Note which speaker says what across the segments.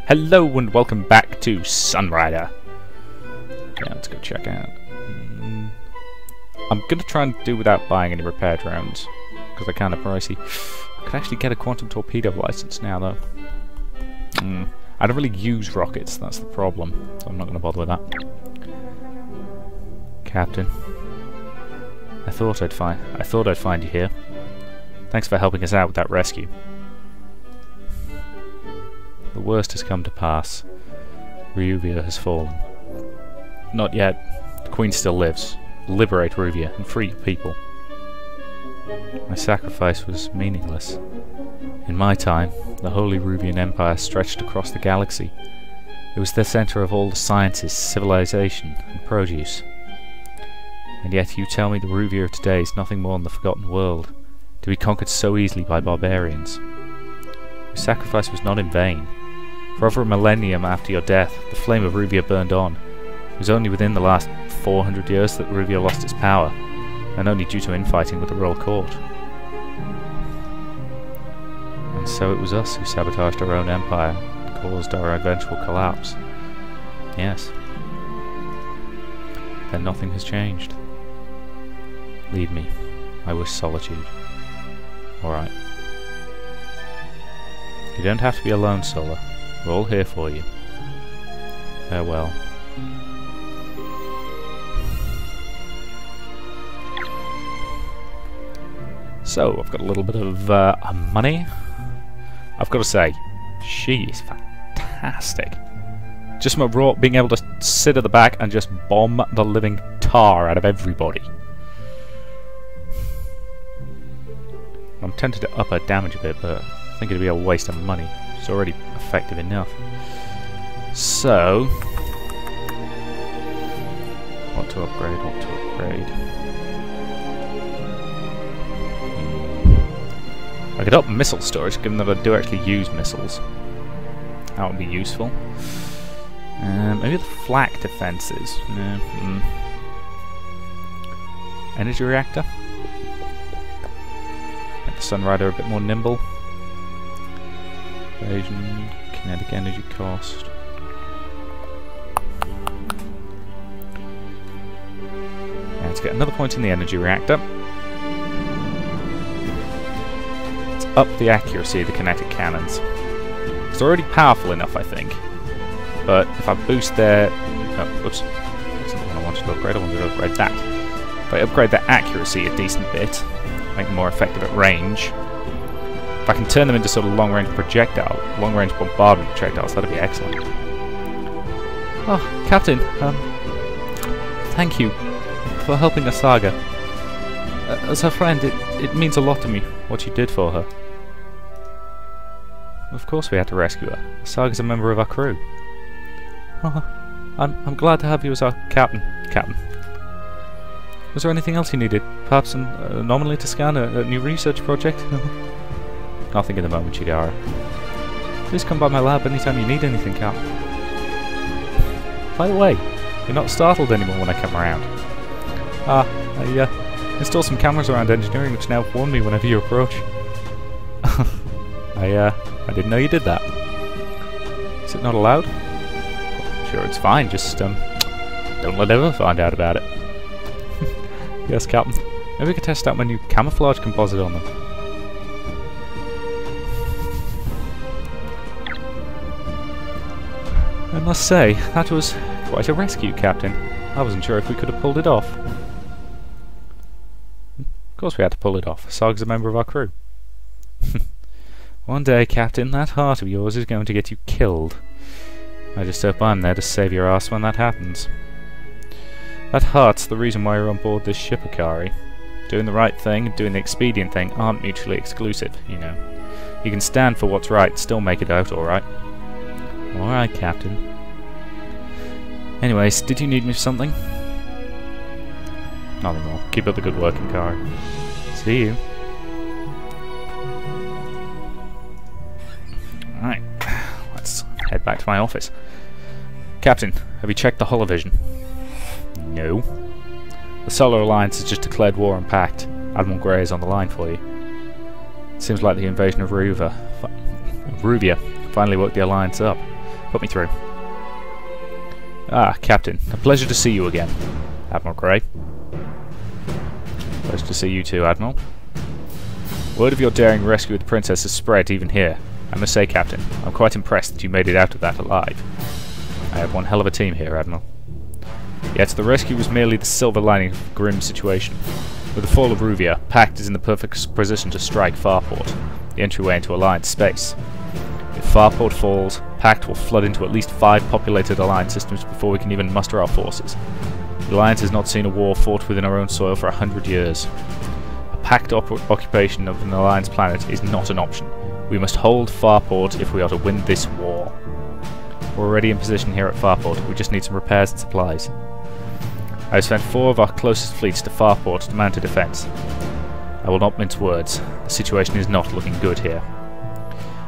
Speaker 1: Hello and welcome back to Sunrider. Yeah, let's go check out. I'm gonna try and do without buying any repair drones because they're kind of pricey. I could actually get a quantum torpedo license now though. I don't really use rockets, that's the problem, so I'm not gonna bother with that. Captain, I thought I'd find you here. Thanks for helping us out with that rescue. The worst has come to pass. Ruvia has fallen. Not yet. The Queen still lives. Liberate Ruvia and free your people. My sacrifice was meaningless. In my time, the Holy Ruvian Empire stretched across the galaxy. It was the center of all the sciences, civilization, and produce. And yet you tell me the Ruvia of today is nothing more than the forgotten world, to be conquered so easily by barbarians. Your sacrifice was not in vain. For over a millennium after your death, the flame of Ruvia burned on. It was only within the last 400 years that Ruvia lost its power, and only due to infighting with the royal court. And so it was us who sabotaged our own empire, and caused our eventual collapse. Yes. Then nothing has changed. Leave me. I wish solitude. Alright. You don't have to be alone, Sola. We're all here for you. Farewell. So, I've got a little bit of money. I've got to say, she is fantastic. Just from being able to sit at the back and just bomb the living tar out of everybody. I'm tempted to up her damage a bit, but I think it'd be a waste of money. It's already effective enough. So, what to upgrade, what to upgrade. I could up missile storage, given that I do actually use missiles. That would be useful. Maybe the flak defenses. Energy reactor. Make the Sunrider a bit more nimble. Evasion, kinetic energy cost. And let's get another point in the energy reactor. Let's up the accuracy of the kinetic cannons. It's already powerful enough, I think. But if I boost their... oh, whoops. That's not the one I wanted to upgrade. I wanted to upgrade that. If I upgrade their accuracy a decent bit, make them more effective at range. If I can turn them into sort of long-range bombardment projectiles, that'd be excellent. Oh, Captain, thank you for helping the Saga. As her friend, it means a lot to me what you did for her. Of course we had to rescue her. The Saga's a member of our crew. Oh, I'm glad to have you as our captain. Was there anything else you needed? Perhaps an anomaly to scan, a new research project? Nothing at the moment, Chigara. Please come by my lab anytime you need anything, Cap. By the way, you're not startled anymore when I come around. I installed some cameras around engineering which now warn me whenever you approach. I didn't know you did that. Is it not allowed? Well, sure, it's fine, just don't let anyone find out about it. Yes, Captain. Maybe we could test out my new camouflage composite on them. I must say, that was quite a rescue, Captain. I wasn't sure if we could have pulled it off. Of course we had to pull it off. Sarg's a member of our crew. One day, Captain, that heart of yours is going to get you killed. I just hope I'm there to save your ass when that happens. That heart's the reason why you're on board this ship, Akari. Doing the right thing and doing the expedient thing aren't mutually exclusive, you know. You can stand for what's right and still make it out alright. Alright, Captain. Anyways, did you need me for something? Nothing more. Keep up the good work, Akari. See you. Alright, let's head back to my office. Captain, have you checked the holovision? No. The Solar Alliance has just declared war on PACT. Admiral Grey is on the line for you. It seems like the invasion of Ruvia finally woke the Alliance up. Put me through. Ah, Captain. A pleasure to see you again. Admiral Grey. Pleasure to see you too, Admiral. Word of your daring rescue of the Princess has spread even here. I must say, Captain, I'm quite impressed that you made it out of that alive. I have one hell of a team here, Admiral. Yet the rescue was merely the silver lining of a grim situation. With the fall of Ruvia, PACT is in the perfect position to strike Farport, the entryway into Alliance space. If Farport falls, PACT will flood into at least 5 populated Alliance systems before we can even muster our forces. The Alliance has not seen a war fought within our own soil for 100 years. A PACT occupation of an Alliance planet is not an option. We must hold Farport if we are to win this war. We're already in position here at Farport, we just need some repairs and supplies. I have sent 4 of our closest fleets to Farport to mount a defence. I will not mince words, the situation is not looking good here.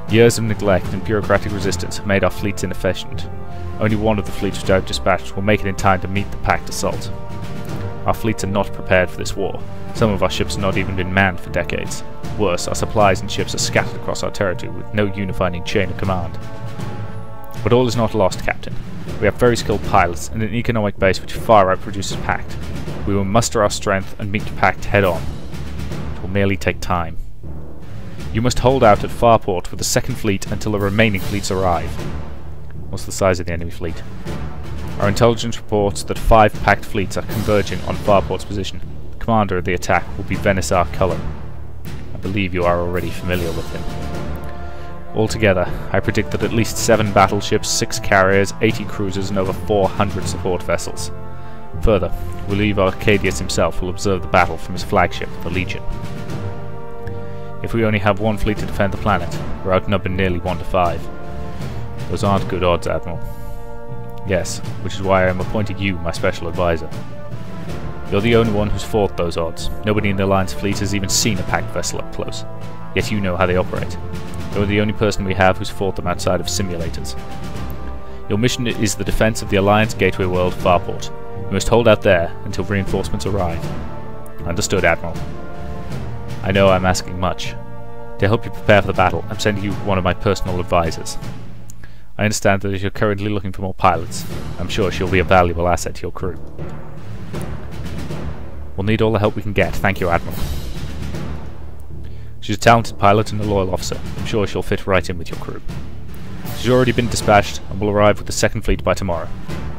Speaker 1: Years of neglect and bureaucratic resistance have made our fleets inefficient. Only one of the fleets which I have dispatched will make it in time to meet the PACT assault. Our fleets are not prepared for this war. Some of our ships have not even been manned for decades. Worse, our supplies and ships are scattered across our territory with no unifying chain of command. But all is not lost, Captain. We have very skilled pilots and an economic base which far outproduces PACT. We will muster our strength and meet PACT head-on. It will merely take time. You must hold out at Farport with the 2nd Fleet until the remaining fleets arrive. What's the size of the enemy fleet? Our intelligence reports that 5 PACT fleets are converging on Farport's position. The commander of the attack will be Venisar Cullen. I believe you are already familiar with him. Altogether, I predict that at least 7 battleships, 6 carriers, 80 cruisers and over 400 support vessels. Further, we believe Arcadius himself will observe the battle from his flagship, the Legion. If we only have 1 fleet to defend the planet, we're outnumbered nearly 1 to 5. Those aren't good odds, Admiral. Yes, which is why I am appointing you my special advisor. You're the only one who's fought those odds. Nobody in the Alliance fleet has even seen a PACT vessel up close. Yet you know how they operate. You're the only person we have who's fought them outside of simulators. Your mission is the defense of the Alliance gateway world, Farport. You must hold out there until reinforcements arrive. Understood, Admiral. I know I'm asking much. To help you prepare for the battle, I'm sending you one of my personal advisors. I understand that if you're currently looking for more pilots, I'm sure she'll be a valuable asset to your crew. We'll need all the help we can get, thank you, Admiral. She's a talented pilot and a loyal officer. I'm sure she'll fit right in with your crew. She's already been dispatched and will arrive with the 2nd Fleet by tomorrow.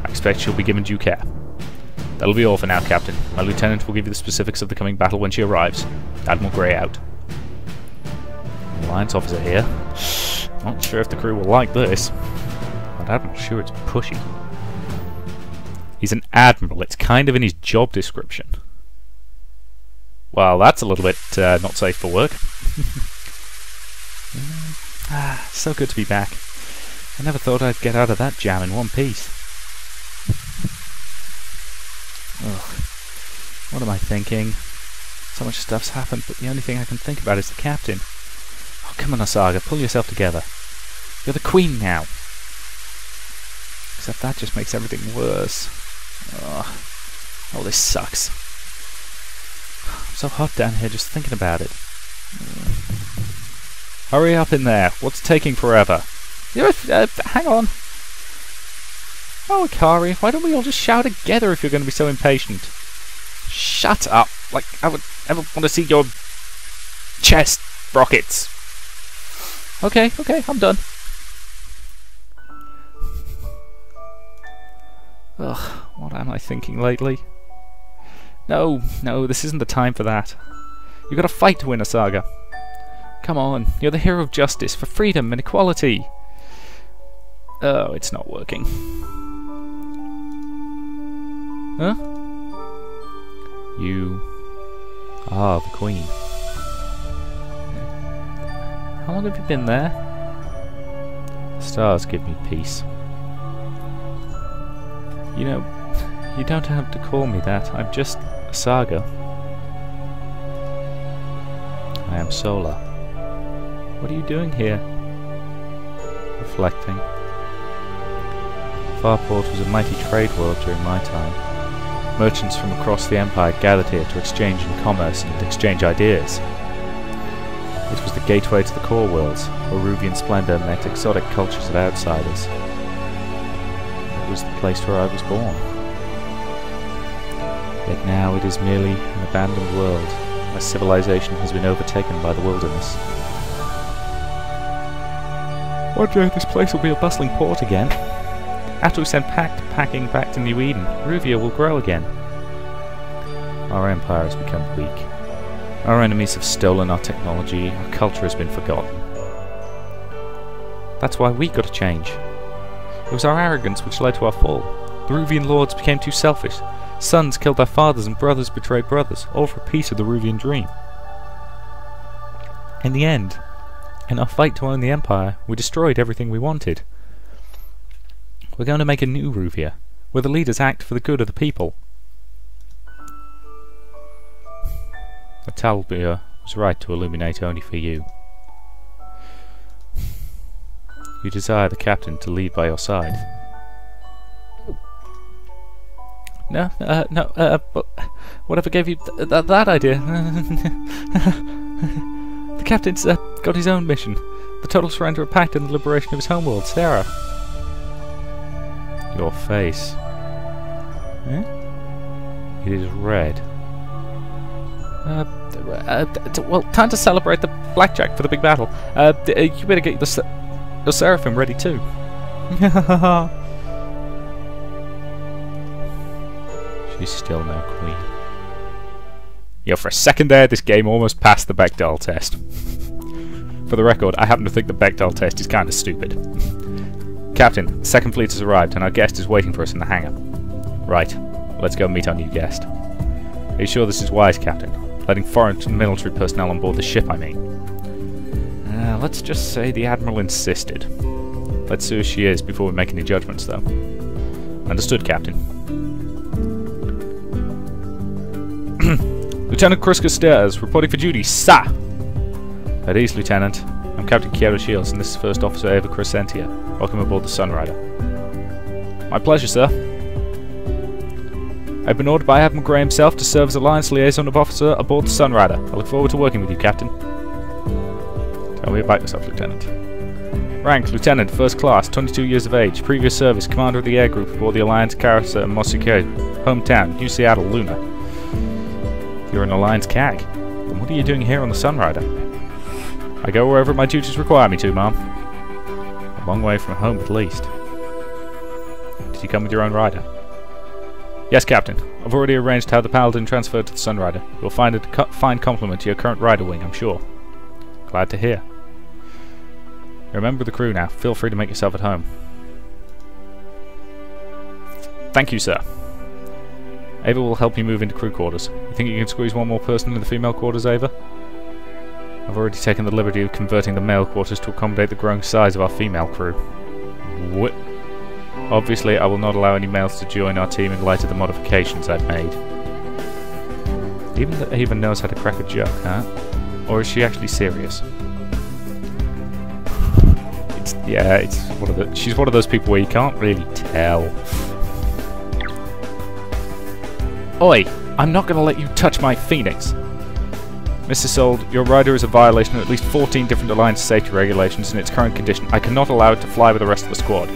Speaker 1: I expect she'll be given due care. That'll be all for now, Captain. My lieutenant will give you the specifics of the coming battle when she arrives. Admiral Grey out. Alliance officer here. Not sure if the crew will like this. But Admiral sure it's pushy. He's an admiral. It's kind of in his job description. Well, that's a little bit not safe for work. So good to be back. I never thought I'd get out of that jam in one piece. Ugh. What am I thinking? So much stuff's happened, but the only thing I can think about is the captain. Oh, come on, Asaga, pull yourself together. You're the queen now. Except that just makes everything worse. Ugh. Oh, this sucks. I'm so hot down here just thinking about it. Hurry up in there. What's taking forever? Hang on. Oh, Ikari, why don't we all just shout together if you're going to be so impatient? Shut up. Like, I would ever want to see your chest rockets. Okay, I'm done. Ugh, what am I thinking lately? No, this isn't the time for that. You've got to fight to win, Asaga. Come on, you're the hero of justice, for freedom and equality. Oh, it's not working. Huh? You are the queen. How long have you been there? The stars give me peace. You know, you don't have to call me that. I'm just Asaga. I am Sola. What are you doing here? Reflecting. Farport was a mighty trade world during my time. Merchants from across the Empire gathered here to exchange in commerce and exchange ideas. It was the gateway to the core worlds, where Ruvian splendor met exotic cultures of outsiders. was the place where I was born. Yet now it is merely an abandoned world. My civilization has been overtaken by the wilderness. One day this place will be a bustling port again. After we send PACT packing back to New Eden, Ruvia will grow again. Our empire has become weak. Our enemies have stolen our technology, our culture has been forgotten. That's why we got to change. It was our arrogance which led to our fall. The Ruvian lords became too selfish. Sons killed their fathers and brothers betrayed brothers, all for a piece of the Ruvian dream. In the end, in our fight to own the empire, we destroyed everything we wanted. We're going to make a new Ruvia, where the leaders act for the good of the people. The Talbia was right to illuminate only for you. You desire the captain to lead by your side. No, but whatever gave you that idea? The captain's got his own mission. The total surrender of PACT and the liberation of his homeworld, Sarah. Your face. Eh? It is red. Well, time to celebrate the blackjack for the big battle. You better get the Seraphim ready too. She's still no queen. Yo, for a second there, this game almost passed the Bechdel test. For the record, I happen to think the Bechdel test is kind of stupid. Captain, the second fleet has arrived and our guest is waiting for us in the hangar. Right, let's go meet our new guest. Are you sure this is wise, Captain? Letting foreign military personnel on board the ship, I mean. Let's just say the Admiral insisted. Let's see who she is before we make any judgments, though. Understood, Captain. Lieutenant Kruska Stairs, reporting for duty, sir! At ease, Lieutenant. I'm Captain Kiera Shields, and this is First Officer Ava Crescentia. Welcome aboard the Sunrider. My pleasure, sir. I've been ordered by Admiral Gray himself to serve as Alliance Liaison Officer aboard the Sunrider. I look forward to working with you, Captain. Tell me about yourself, Lieutenant. Rank, Lieutenant, First Class, 22 years of age, previous service, Commander of the Air Group aboard the Alliance Carissa and Mosuke, hometown, New Seattle, Luna. You're an Alliance CAG. Then what are you doing here on the Sunrider? I go wherever my duties require me to, Mom. A long way from home, at least. Did you come with your own rider? Yes, Captain. I've already arranged to have the Paladin transferred to the Sunrider. You'll find it a fine complement to your current rider wing, I'm sure. Glad to hear. You're a member of the crew now. Feel free to make yourself at home. Thank you, sir. Ava will help you move into crew quarters. You think you can squeeze one more person into the female quarters, Ava? I've already taken the liberty of converting the male quarters to accommodate the growing size of our female crew. What? Obviously, I will not allow any males to join our team in light of the modifications I've made. Even that Ava knows how to crack a joke, huh? Or is she actually serious? She's one of those people where you can't really tell. Oi! I'm not going to let you touch my Phoenix! Mr. Sold, your rider is a violation of at least 14 different Alliance safety regulations in its current condition. I cannot allow it to fly with the rest of the squad.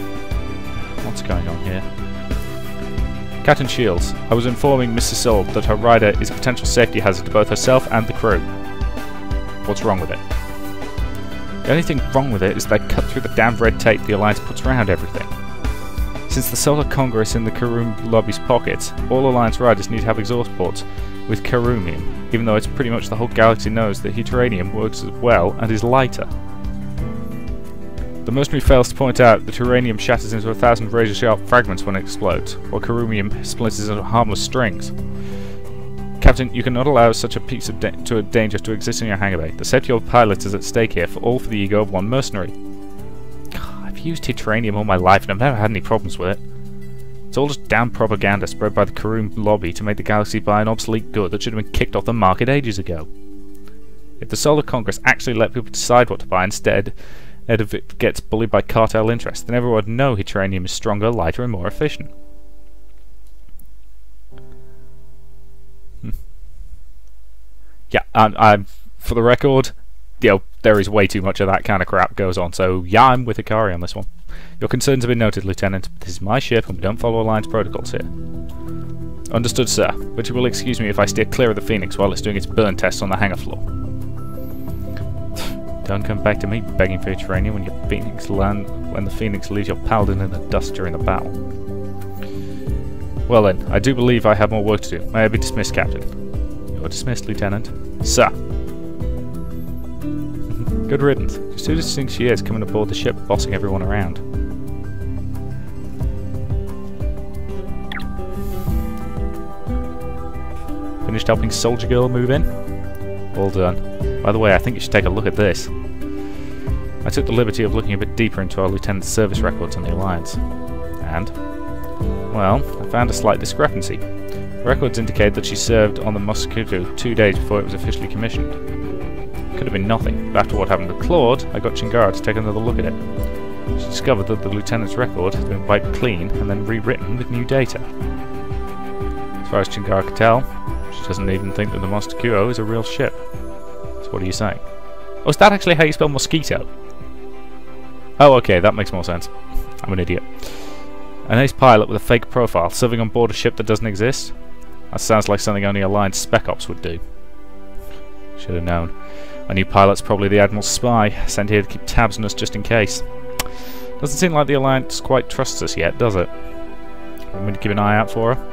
Speaker 1: What's going on here? Captain Shields, I was informing Mrs. Sold that her rider is a potential safety hazard to both herself and the crew. What's wrong with it? The only thing wrong with it is they cut through the damn red tape the Alliance puts around everything. Since the Solar Congress in the Karoom lobby's pockets, all Alliance riders need to have exhaust ports with Karoomium, even though it's pretty much the whole galaxy knows that Heteranium works as well and is lighter. The mercenary fails to point out that Uranium shatters into 1,000 razor-sharp fragments when it explodes, while Karoomium splinters into harmless strings. Captain, you cannot allow such a piece of danger to exist in your hangar bay. The safety of pilots is at stake here, all for the ego of one mercenary. I've used Heteranium all my life and I've never had any problems with it. It's all just damn propaganda spread by the Karoom lobby to make the galaxy buy an obsolete good that should have been kicked off the market ages ago. If the Solar Congress actually let people decide what to buy instead of it gets bullied by cartel interests, then everyone would know Heteranium is stronger, lighter and more efficient. Yeah, I'm for the record, there is way too much of that kind of crap goes on, so yeah, I'm with Ikari on this one. Your concerns have been noted, Lieutenant. This is my ship and we don't follow Alliance protocols here. Understood, sir, but you will excuse me if I steer clear of the Phoenix while it's doing its burn tests on the hangar floor. Don't come back to me begging for your training when the Phoenix leaves your paladin in the dust during the battle. Well then, I do believe I have more work to do. May I be dismissed, Captain? You're dismissed, Lieutenant. Sir! Good riddance. Just who does she think she is coming aboard the ship, bossing everyone around? Finished helping Soldier Girl move in? All done. By the way, I think you should take a look at this. I took the liberty of looking a bit deeper into our Lieutenant's service records on the Alliance. And? Well, I found a slight discrepancy. The records indicate that she served on the Mosquito 2 days before it was officially commissioned. Could have been nothing, but after what happened to Claude, I got Chingara to take another look at it. She discovered that the Lieutenant's record had been wiped clean and then rewritten with new data. As far as Chingara could tell, she doesn't even think that the Mosquito is a real ship. So what are you saying? Oh, is that actually how you spell mosquito? Oh, okay, that makes more sense. I'm an idiot. An ace pilot with a fake profile, serving on board a ship that doesn't exist? That sounds like something only Alliance Spec Ops would do. Should have known. Our new pilot's probably the Admiral's spy, sent here to keep tabs on us just in case. Doesn't seem like the Alliance quite trusts us yet, does it? Want me to keep an eye out for her?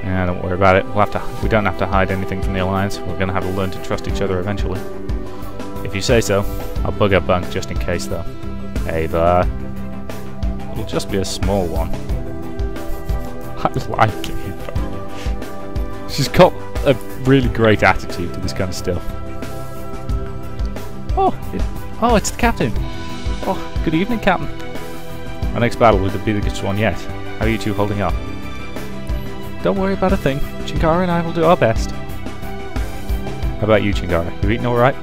Speaker 1: Yeah, don't worry about it. We don't have to hide anything from the Alliance. We're going to have to learn to trust each other eventually. If you say so. I'll bug her bunk just in case, though. Hey there. It'll just be a small one. I like it. She's got a really great attitude to this kind of stuff. Oh, it's the Captain. Oh, good evening, Captain. Our next battle will be the biggest one yet. How are you two holding up? Don't worry about a thing. Chingara and I will do our best. How about you, Chingara? You eating alright?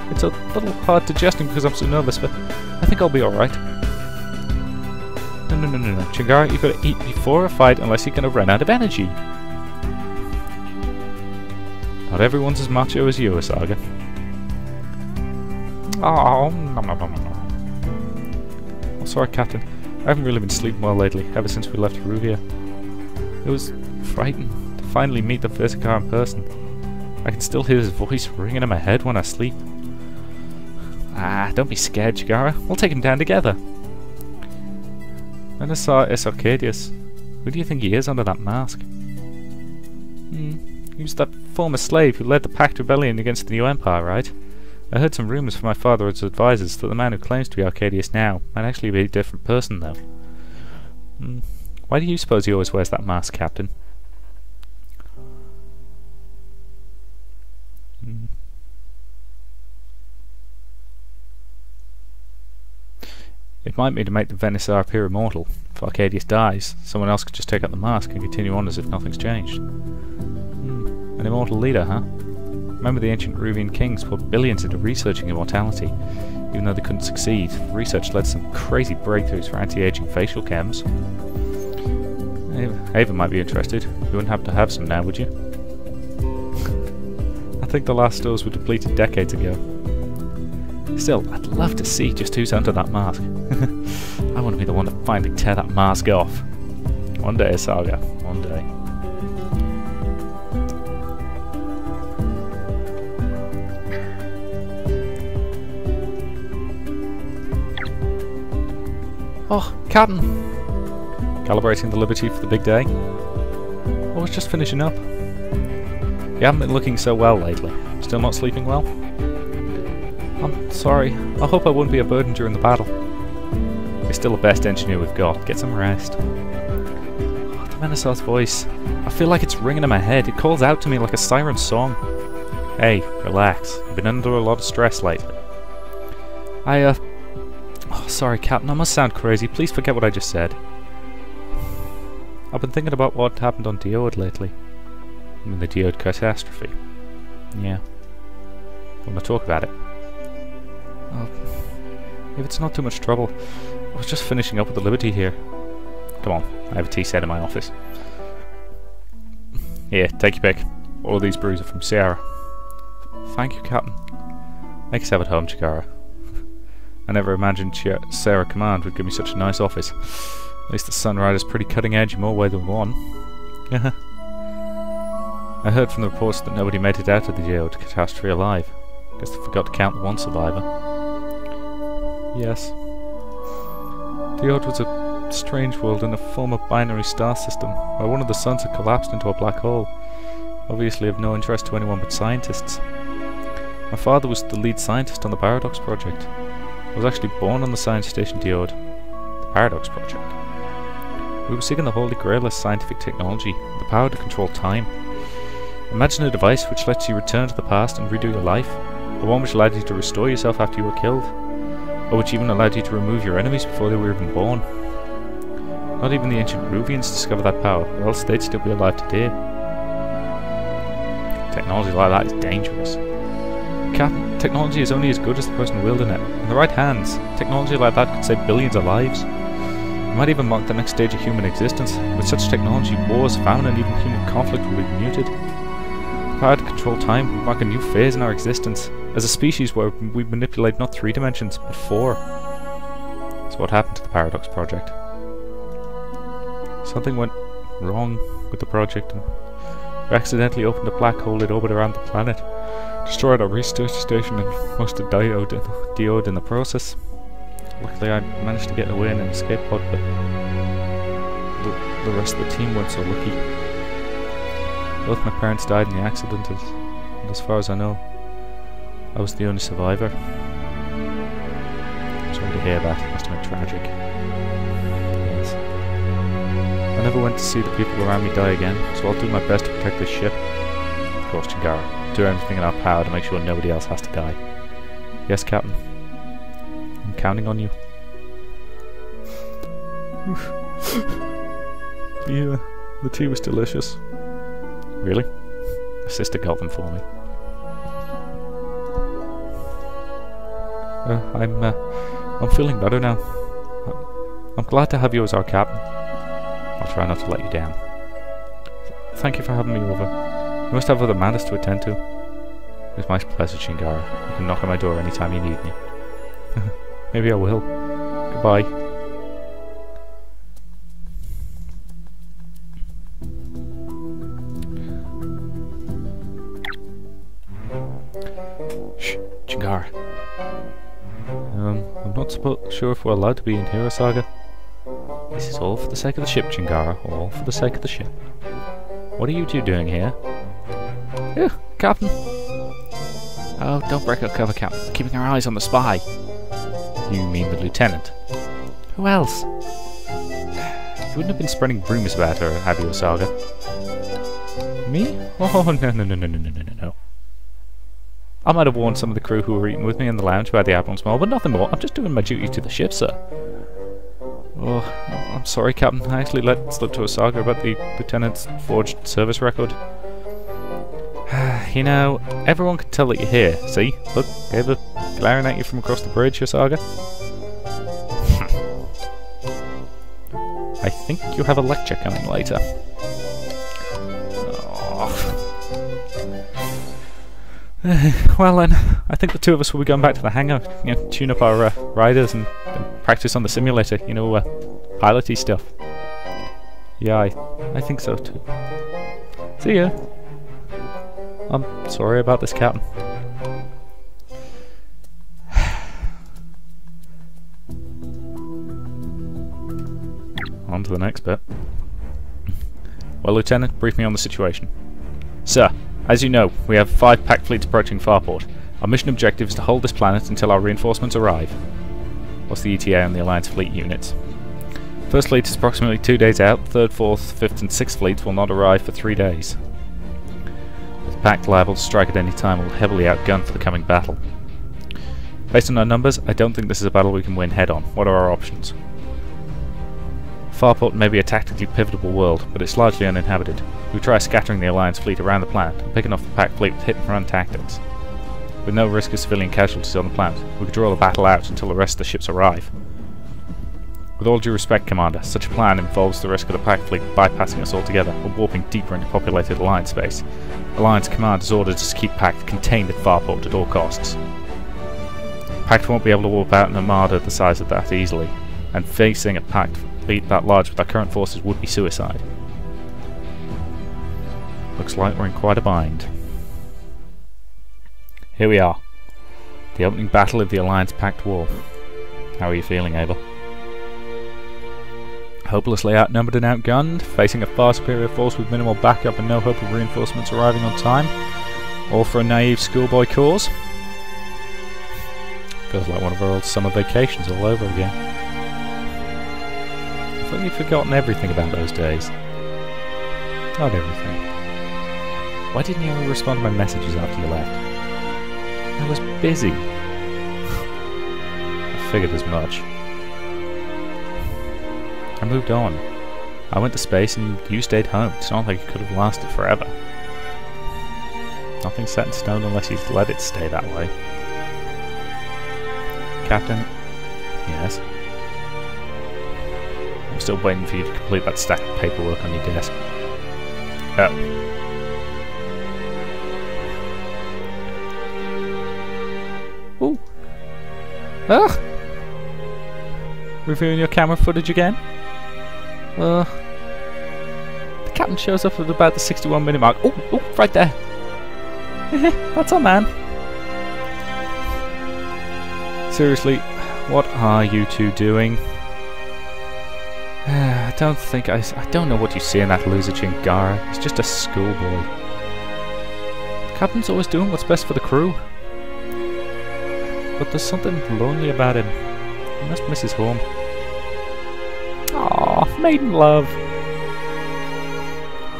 Speaker 1: It's a little hard digesting because I'm so nervous, but I think I'll be alright. No. Chingara, you've got to eat before a fight unless you're going to run out of energy. Not everyone's as macho as you, Asaga. Oh, sorry, Captain. I haven't really been sleeping well lately, ever since we left Ruvia. It was frightening to finally meet the Verticar in person. I can still hear his voice ringing in my head when I sleep. Ah, don't be scared, Chigara. We'll take him down together. Then I saw Arcadius. Who do you think he is under that mask? He was that former slave who led the PACT rebellion against the new Empire, right? I heard some rumours from my father's advisors that the man who claims to be Arcadius now might actually be a different person, though. Why do you suppose he always wears that mask, Captain? It might be to make the Venisar appear immortal. If Arcadius dies, someone else could just take out the mask and continue on as if nothing's changed. An immortal leader, huh? Remember the ancient Ruvian kings poured billions into researching immortality. Even though they couldn't succeed, the research led to some crazy breakthroughs for anti-aging facial chems. Ava might be interested. You wouldn't have to have some now, would you? I think the last stores were depleted decades ago. Still, I'd love to see just who's under that mask. I want to be the one to finally tear that mask off. One day, Saga. One day. Oh, Captain! Calibrating the Liberty for the big day. I was just finishing up. You haven't been looking so well lately. Still not sleeping well? I'm sorry. I hope I won't be a burden during the battle. You're still the best engineer we've got. Get some rest. Oh, the Venisar's voice. I feel like it's ringing in my head. It calls out to me like a siren song. Hey, relax. You've been under a lot of stress lately. Oh, sorry, Captain. I must sound crazy. Please forget what I just said. I've been thinking about what happened on Diode lately. I mean, the Diode catastrophe. Yeah. Want to talk about it? Oh, if it's not too much trouble, I was just finishing up with the Liberty here. Come on, I have a tea set in my office. Here, take your pick. All of these brews are from Sierra. Thank you, Captain. Make yourself at home, Chikara. I never imagined Sarah Command would give me such a nice office. At least the Sunrider's pretty cutting edge in more ways than one. I heard from the reports that nobody made it out of the geode catastrophe alive. Guess they forgot to count the one survivor. Yes. The geode was a strange world in a former binary star system, where one of the suns had collapsed into a black hole. Obviously of no interest to anyone but scientists. My father was the lead scientist on the Paradox Project. I was actually born on the science station Diode, the Paradox Project. We were seeking the holy grail of scientific technology, the power to control time. Imagine a device which lets you return to the past and redo your life, or one which allowed you to restore yourself after you were killed, or which even allowed you to remove your enemies before they were even born. Not even the ancient Ruvians discovered that power, or else they'd still be alive today. Technology like that is dangerous. Captain, technology is only as good as the person wielding it. In the right hands, technology like that could save billions of lives. It might even mark the next stage of human existence. With such technology, wars, famine and even human conflict will be muted. The power to control time will mark a new phase in our existence, as a species where we manipulate not 3 dimensions, but 4. So what happened to the Paradox Project? Something went wrong with the project, and we accidentally opened a black hole in orbit around the planet. Destroyed our research station and most of Diode in the process. Luckily I managed to get away in an escape pod, but the rest of the team weren't so lucky. Both my parents died in the accident, and as far as I know, I was the only survivor. Sorry to hear that, it must have been tragic. Yes. I never went to see the people around me die again, so I'll do my best to protect this ship. Of course, Chingara. Do everything in our power to make sure nobody else has to die. Yes, Captain. I'm counting on you. The tea was delicious. Really? My sister got them for me. I'm feeling better now. I'm glad to have you as our captain. I'll try not to let you down. Thank you for having me over. You must have other matters to attend to. It's my pleasure, Chingara. You can knock on my door anytime you need me. Maybe I will. Goodbye. Shh, Chingara. I'm not sure if we're allowed to be in here, Saga. This is all for the sake of the ship, Chingara. All for the sake of the ship. What are you two doing here? Captain. Oh, don't break our cover, Captain. We're keeping our eyes on the spy. You mean the lieutenant? Who else? You wouldn't have been spreading rumours about her, have you, Saga? Me? Oh, no. I might have warned some of the crew who were eating with me in the lounge about the Admiral Small, but nothing more. I'm just doing my duty to the ship, sir. Oh, I'm sorry, Captain. I actually let slip to a Saga about the lieutenant's forged service record. You know, everyone can tell that you're here. See? Look, Ava glaring at you from across the bridge, your Saga. I think you have a lecture coming later. Well then, I think the two of us will be going back to the hangar, tune up our riders and practice on the simulator, piloty stuff. Yeah, I think so too. See ya. I'm sorry about this, Captain. On to the next bit. Well, Lieutenant, brief me on the situation. Sir, as you know, we have 5 PACT fleets approaching Farport. Our mission objective is to hold this planet until our reinforcements arrive. What's the ETA on the Alliance fleet units? First fleet is approximately 2 days out. 3rd, 4th, 5th and 6th fleets will not arrive for 3 days. With PACT liable to strike at any time, we'll heavily outgun for the coming battle. Based on our numbers, I don't think this is a battle we can win head-on. What are our options? Farport may be a tactically pivotal world, but it's largely uninhabited. We try scattering the Alliance fleet around the planet and picking off the PACT fleet with hit-and-run tactics. With no risk of civilian casualties on the planet, we could draw the battle out until the rest of the ships arrive. With all due respect, Commander, such a plan involves the risk of the PACT fleet bypassing us altogether or warping deeper into populated Alliance space. Alliance Command has ordered us to keep PACT contained at Farport at all costs. PACT won't be able to warp out an armada the size of that easily, and facing a PACT fleet that large with our current forces would be suicide. Looks like we're in quite a bind. Here we are. The opening battle of the Alliance-PACT war. How are you feeling, Abel? Hopelessly outnumbered and outgunned, facing a far superior force with minimal backup and no hope of reinforcements arriving on time, all for a naive schoolboy cause? Feels like one of our old summer vacations all over again. I've only forgotten everything about those days. Not everything. Why didn't you ever respond to my messages after you left? I was busy. I figured as much. I moved on. I went to space and you stayed home. It's not like it could have lasted forever. Nothing's set in stone unless you let it stay that way. Captain? Yes? I'm still waiting for you to complete that stack of paperwork on your desk. Oh. Ooh. Ah! Reviewing your camera footage again? The captain shows up at about the 61-minute mark. Oh, right there. That's our man. Seriously, what are you two doing? I don't know what you see in that loser Chingara. He's just a schoolboy. The captain's always doing what's best for the crew. But there's something lonely about him. He must miss his home. Aww, maiden love.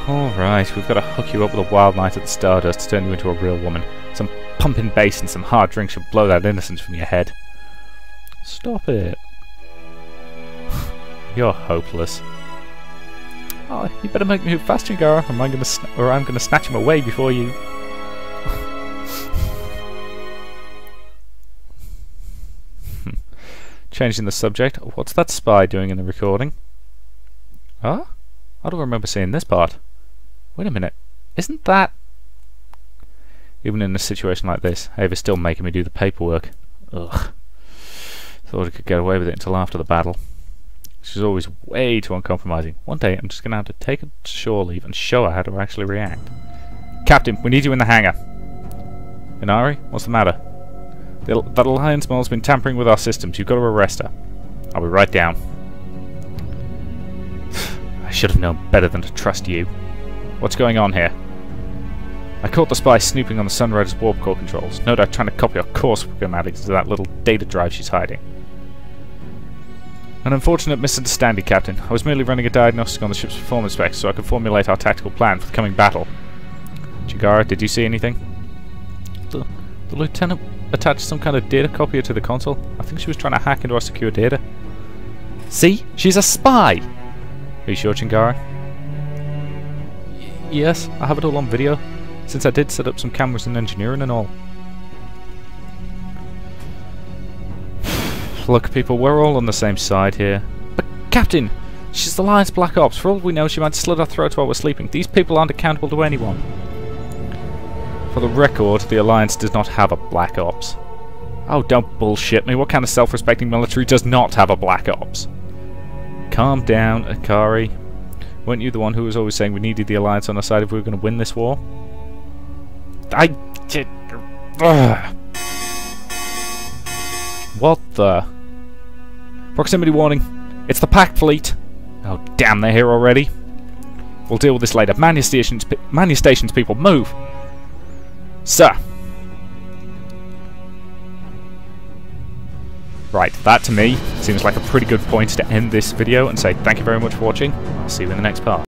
Speaker 1: Alright, we've got to hook you up with a wild night at the Stardust to turn you into a real woman. Some pumping bass and some hard drink should blow that innocence from your head. Stop it. You're hopeless. Oh, you better make me move faster, Chingara, or I'm gonna snatch him away before you. Changing the subject. What's that spy doing in the recording? Huh? I don't remember seeing this part. Wait a minute. Isn't that... Even in a situation like this, Ava's still making me do the paperwork. Ugh. Thought I could get away with it until after the battle. She's always way too uncompromising. One day I'm just going to have to take her to shore leave and show her how to actually react. Captain, we need you in the hangar. Inari, what's the matter? That Alliance mole's been tampering with our systems. You've got to arrest her. I'll be right down. I should have known better than to trust you. What's going on here? I caught the spy snooping on the Sunrider's warp core controls. No doubt trying to copy our course schematics to that little data drive she's hiding. An unfortunate misunderstanding, Captain. I was merely running a diagnostic on the ship's performance specs so I could formulate our tactical plan for the coming battle. Chingara, did you see anything? The lieutenant attached some kind of data copier to the console. I think she was trying to hack into our secure data. See? She's a spy! Are you sure, Chingara? Yes, I have it all on video, since I did set up some cameras and engineering and all. Look, people, we're all on the same side here. But, Captain! She's the Alliance Black Ops. For all we know, she might slit our throats while we're sleeping. These people aren't accountable to anyone. For the record, the Alliance does not have a Black Ops. Oh, don't bullshit me. What kind of self-respecting military does not have a Black Ops? Calm down, Akari. Weren't you the one who was always saying we needed the Alliance on our side if we were going to win this war? What the? Proximity warning. It's the PACT fleet. Oh, damn, they're here already. We'll deal with this later. Man your stations, people. Move! Sir. Right, that to me seems like a pretty good point to end this video and say thank you very much for watching. I'll see you in the next part.